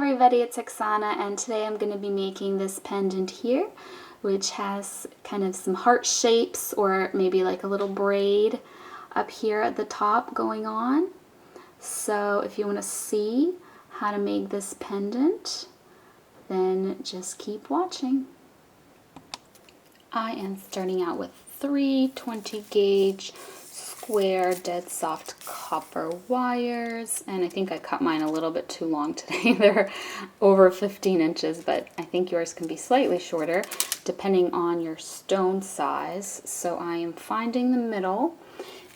everybody, it's Oksana, and today I'm going to be making this pendant here, which has kind of some heart shapes or maybe like a little braid up here at the top going on. So if you want to see how to make this pendant, then just keep watching. I am starting out with 3 20 gauge square dead soft copper wires, and I think I cut mine a little bit too long today. They're over 15 inches, but I think yours can be slightly shorter depending on your stone size. So I am finding the middle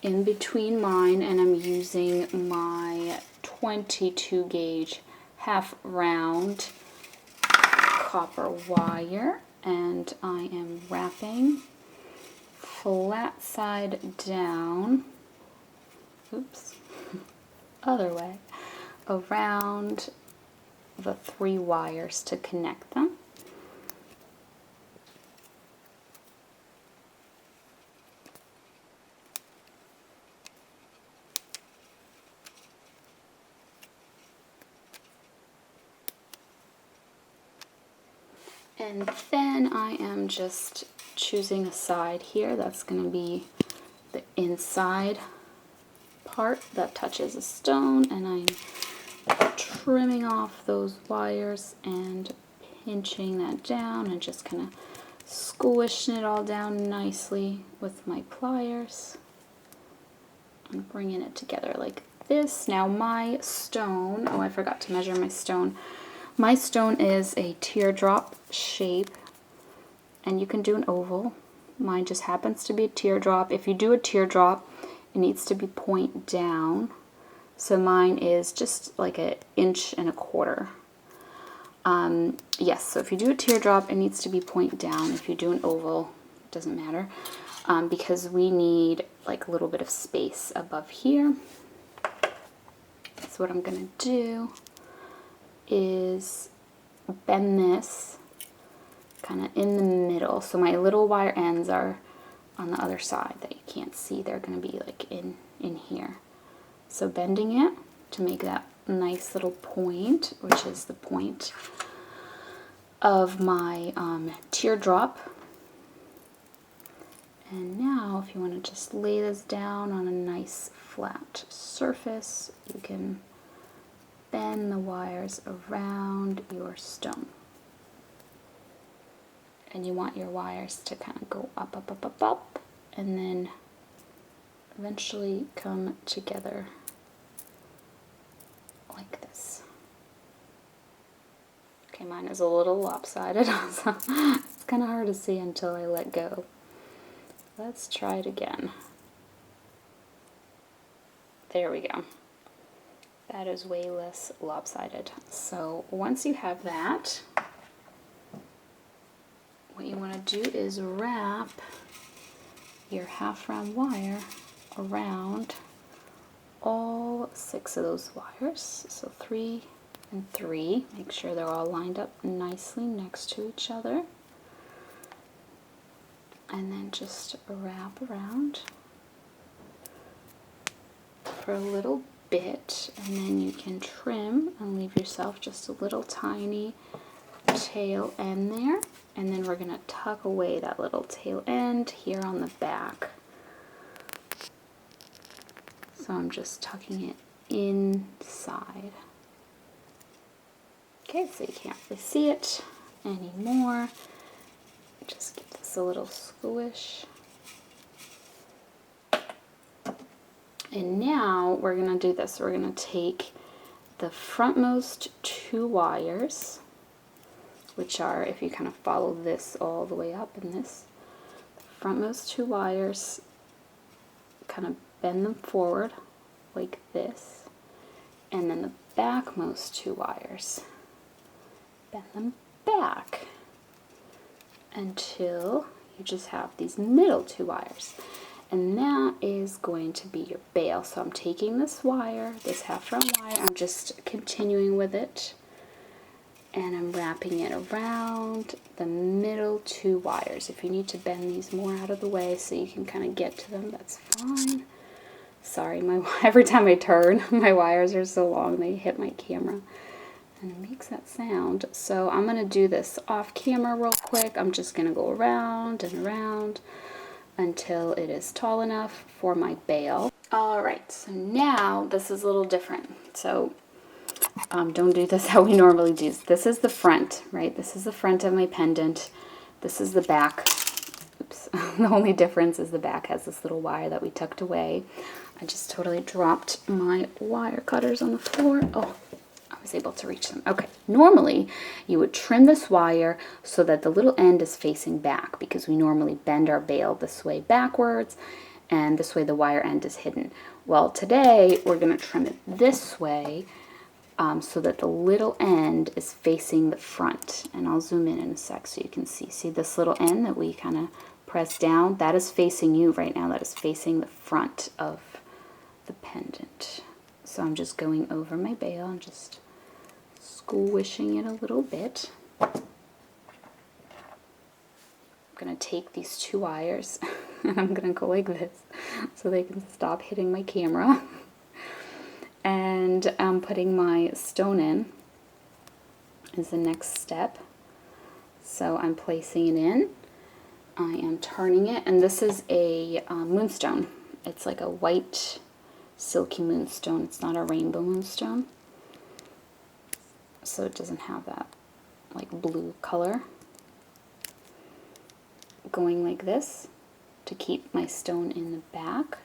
in between mine, and I'm using my 22 gauge half round copper wire, and I am wrapping flat side down, oops, other way, around the 3 wires to connect them. And then I am just choosing a side here. That's going to be the inside part that touches a stone, and I'm trimming off those wires and pinching that down and just kind of squishing it all down nicely with my pliers and bringing it together like this. Now my stone, oh, I forgot to measure my stone. My stone is a teardrop shape, and you can do an oval. Mine just happens to be a teardrop. If you do a teardrop, it needs to be point down. So mine is just like 1.25 inches. Yes, so if you do a teardrop, it needs to be point down. If you do an oval, it doesn't matter, because we need like a little bit of space above here. So what I'm going to do is bend this kind of in the middle. So my little wire ends are on the other side that you can't see. They're going to be like in here. So bending it to make that nice little point, which is the point of my teardrop. And now if you want to just lay this down on a nice flat surface, you can bend the wires around your stone. And you want your wires to kind of go up, up, up, up, up, and then eventually come together like this. Okay, mine is a little lopsided, so it's kind of hard to see until I let go. Let's try it again. There we go. That is way less lopsided. So once you have that, what you want to do is wrap your half round wire around all 6 of those wires. So 3 and 3. Make sure they're all lined up nicely next to each other. And then just wrap around for a little bit, and then you can trim and leave yourself just a little tiny tail end there, and then we're going to tuck away that little tail end here on the back. So I'm just tucking it inside. Okay, so you can't really see it anymore. Just give this a little squish. And now we're going to do this. We're going to take the frontmost 2 wires, which are, if you kind of follow this all the way up in this, the frontmost 2 wires, kind of bend them forward like this, and then the backmost 2 wires, bend them back until you just have these middle 2 wires. And that is going to be your bail. So I'm taking this wire, this half round wire, I'm just continuing with it, and I'm wrapping it around the middle 2 wires. If you need to bend these more out of the way so you can kind of get to them, that's fine. Sorry, every time I turn, my wires are so long they hit my camera. And it makes that sound. So I'm going to do this off camera real quick. I'm just going to go around and around until it is tall enough for my bail. All right, so now this is a little different. So don't do this how we normally do. This is the front, right? This is the front of my pendant. This is the back. Oops. The only difference is the back has this little wire that we tucked away. I just totally dropped my wire cutters on the floor. Oh, I was able to reach them. Okay, normally you would trim this wire so that the little end is facing back, because we normally bend our bail this way backwards, and this way the wire end is hidden. Well, today we're going to trim it this way so that the little end is facing the front. And I'll zoom in a sec so you can see. See this little end that we kind of press down? That is facing you right now. That is facing the front of the pendant. So I'm just going over my bail and just squishing it a little bit. I'm going to take these two wires and I'm going to go like this so they can stop hitting my camera. And I'm putting my stone in is the next step. So I'm placing it in. I am turning it, and this is a moonstone. It's like a white silky moonstone. It's not a rainbow moonstone. So it doesn't have that like blue color. Going like this to keep my stone in the back.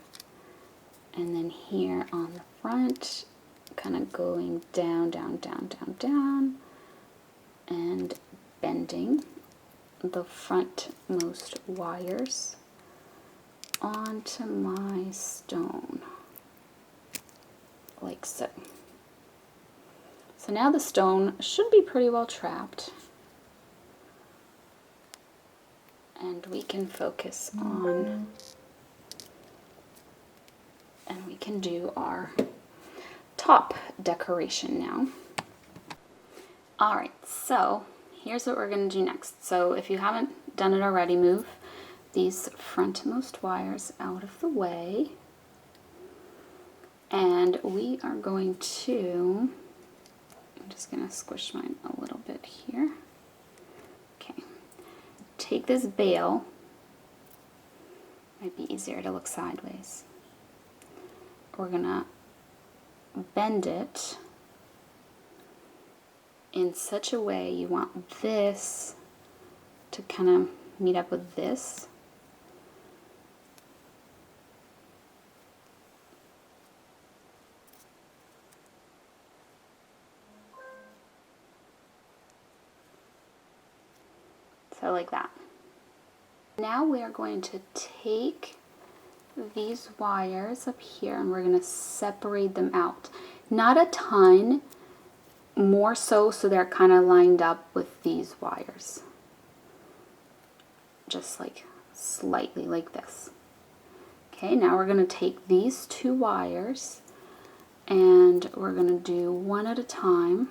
And then here on the front, kind of going down, down, down, down, down, and bending the frontmost wires onto my stone, like so. So now the stone should be pretty well trapped, and we can focus on, and we can do our top decoration now. All right, so here's what we're going to do next. So if you haven't done it already, move these frontmost wires out of the way. And we are going to, I'm just going to squish mine a little bit here. Okay, take this bail, might be easier to look sideways. We're going to bend it in such a way you want this to kind of meet up with this. So like that. Now we are going to take these wires up here and we're going to separate them out. Not a ton, more so they're kind of lined up with these wires. Just like slightly like this. Okay, now we're going to take these two wires and we're going to do one at a time.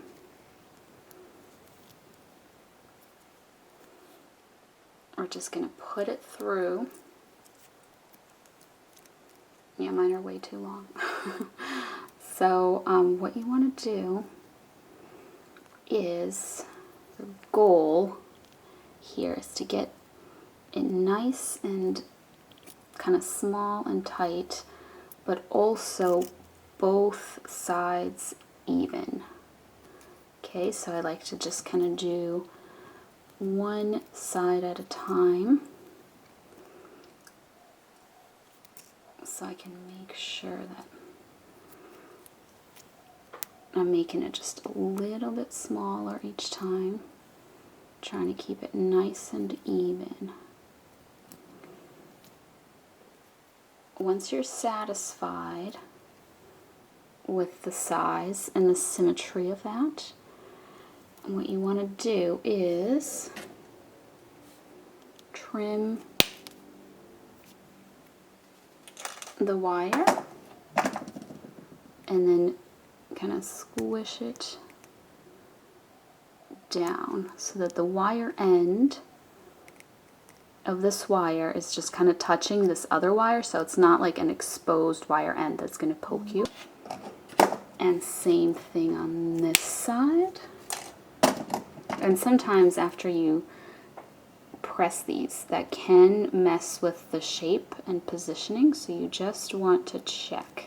We're just going to put it through. Yeah, mine are way too long. So what you want to do is, the goal here is to get it nice and kind of small and tight, but also both sides even. Okay, so I like to just kind of do one side at a time so I can make sure that I'm making it just a little bit smaller each time, trying to keep it nice and even. Once you're satisfied with the size and the symmetry of that, what you want to do is trim the wire and then kind of squish it down so that the wire end of this wire is just kind of touching this other wire, so it's not like an exposed wire end that's going to poke you. And same thing on this side. And sometimes after you press these, that can mess with the shape and positioning, so you just want to check.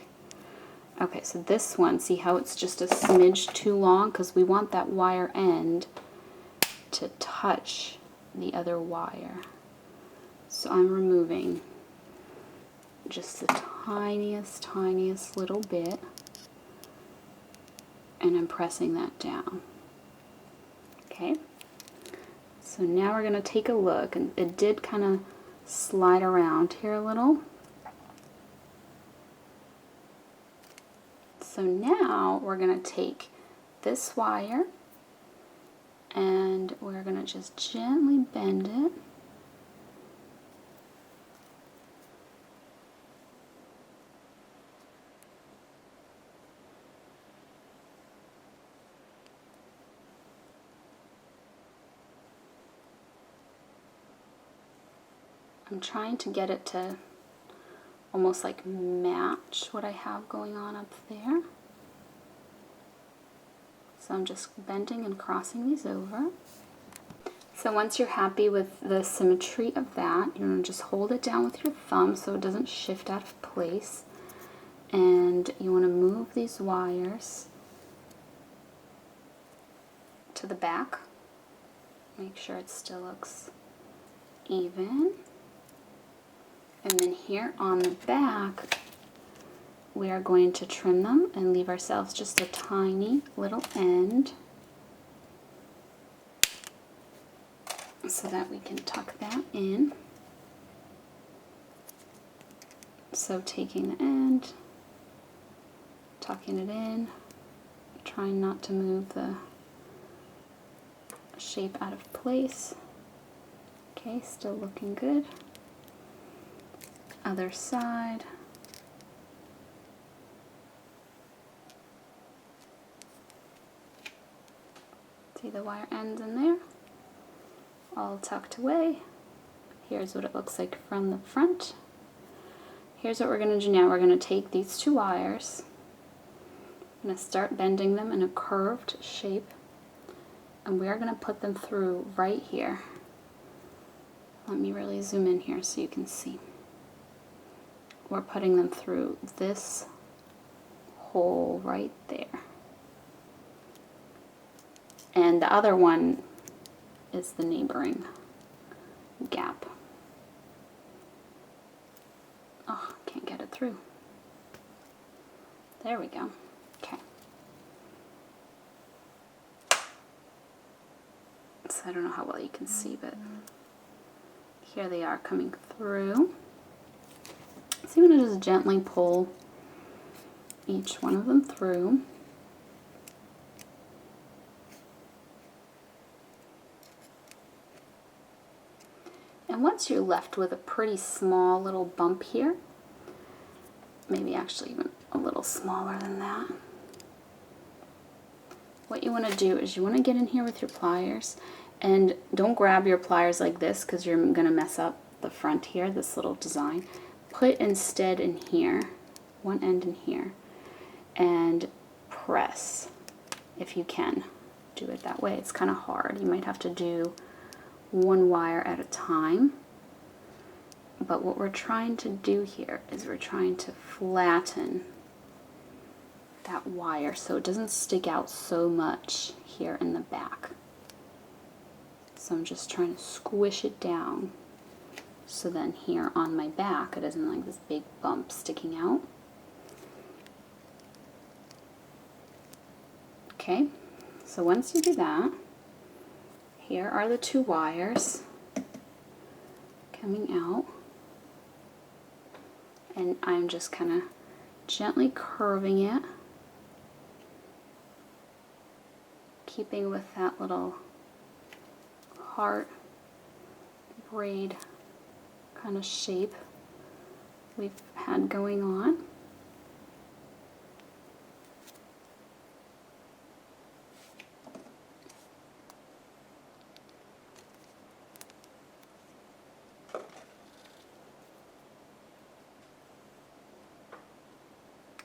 Okay, so this one, see how it's just a smidge too long? Because we want that wire end to touch the other wire. So I'm removing just the tiniest little bit, and I'm pressing that down. Okay, so now we're going to take a look, and it did kind of slide around here a little. So now we're going to take this wire and we're going to just gently bend it. I'm trying to get it to almost like match what I have going on up there. So I'm just bending and crossing these over. So once you're happy with the symmetry of that, you're going to just hold it down with your thumb so it doesn't shift out of place. And you want to move these wires to the back. Make sure it still looks even. And then here on the back, we are going to trim them and leave ourselves just a tiny little end so that we can tuck that in. So taking the end, tucking it in, trying not to move the shape out of place. Okay, still looking good. Other side. See the wire ends in there? All tucked away. Here's what it looks like from the front. Here's what we're going to do now. We're going to take these two wires. I'm going to start bending them in a curved shape. And we are going to put them through right here. Let me really zoom in here so you can see. We're putting them through this hole right there. And the other one is the neighboring gap. Oh, can't get it through. There we go. Okay. So I don't know how well you can see, but here they are coming through. So you want to just gently pull each one of them through. And once you're left with a pretty small little bump here, maybe actually even a little smaller than that, what you want to do is you want to get in here with your pliers, and don't grab your pliers like this because you're going to mess up the front here, this little design. Put instead in here, one end in here, and press if you can. Do it that way. It's kind of hard. You might have to do one wire at a time. But what we're trying to do here is we're trying to flatten that wire so it doesn't stick out so much here in the back. So I'm just trying to squish it down so then here on my back it isn't like this big bump sticking out. Okay, so once you do that, here are the two wires coming out, and I'm just kind of gently curving it, keeping with that little heart braid kind of shape we've had going on.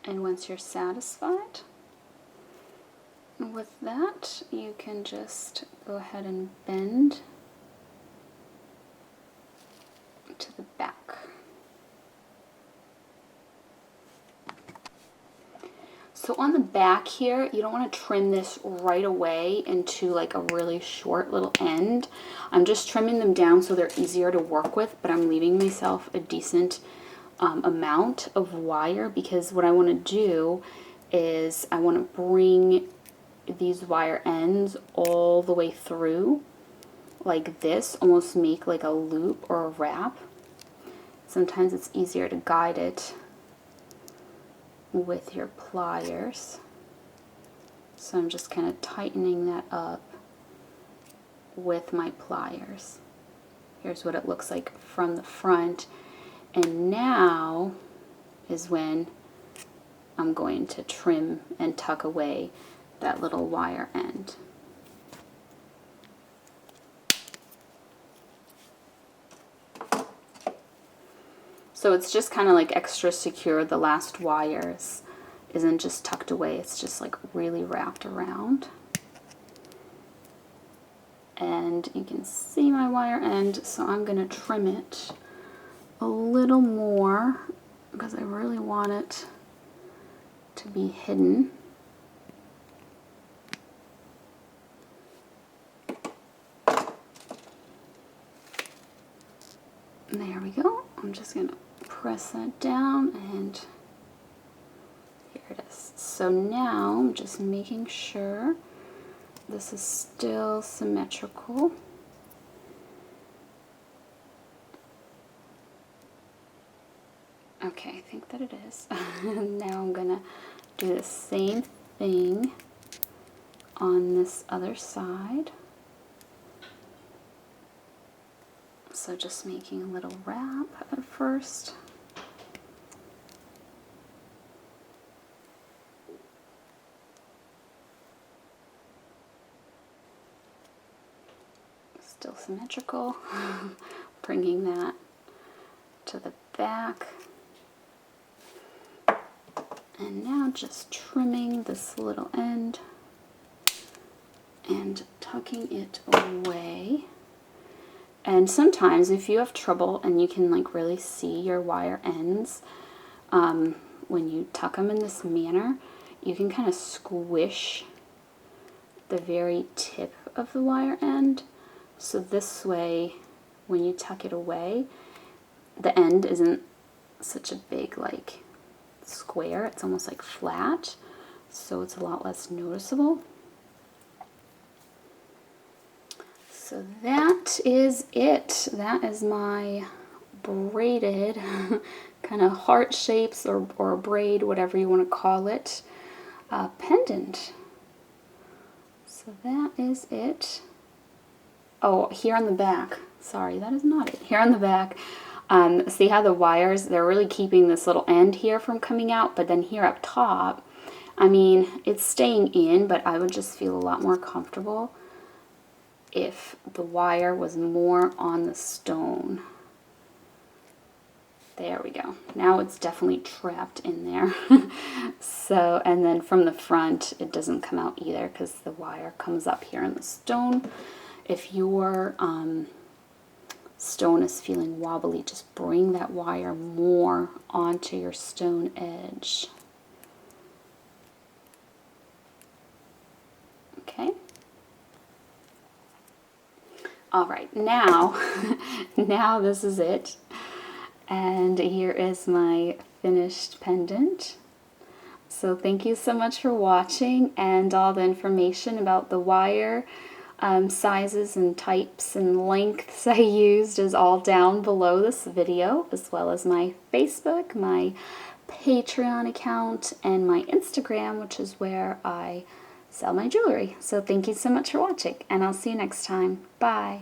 And once you're satisfied, with that, you can just go ahead and bend to the back. So on the back here, you don't want to trim this right away into like a really short little end. I'm just trimming them down so they're easier to work with, but I'm leaving myself a decent amount of wire, because what I want to do is I want to bring these wire ends all the way through like this, almost make like a loop or a wrap. Sometimes it's easier to guide it with your pliers. So I'm just kind of tightening that up with my pliers. Here's what it looks like from the front. And now is when I'm going to trim and tuck away that little wire end. So it's just kind of like extra secure. The last wires isn't just tucked away, it's just like really wrapped around. And you can see my wire end, so I'm going to trim it a little more because I really want it to be hidden. There we go. I'm just going to press that down, and here it is. So now I'm just making sure this is still symmetrical. Okay, I think that it is. Now I'm going to do the same thing on this other side. So just making a little wrap at first. Still symmetrical. Bringing that to the back. And now just trimming this little end and tucking it away. And sometimes if you have trouble and you can like really see your wire ends when you tuck them in this manner, you can kind of squish the very tip of the wire end. So this way, when you tuck it away, the end isn't such a big like square, it's almost like flat, so it's a lot less noticeable. So that is it. That is my braided kind of heart shapes or braid, whatever you want to call it, pendant. So that is it. Oh, here on the back, sorry, that is not it. Here on the back, see how the wires, they're really keeping this little end here from coming out, but then here up top, I mean, it's staying in, but I would just feel a lot more comfortable if the wire was more on the stone. There we go. Now it's definitely trapped in there. So, and then from the front, it doesn't come out either because the wire comes up here in the stone. If your stone is feeling wobbly, just bring that wire more onto your stone edge. Okay. All right, now, now this is it. And here is my finished pendant. So thank you so much for watching, and all the information about the wire sizes and types and lengths I used is all down below this video, as well as my Facebook, my Patreon account, and my Instagram, which is where I sell my jewelry. So thank you so much for watching, and I'll see you next time. Bye.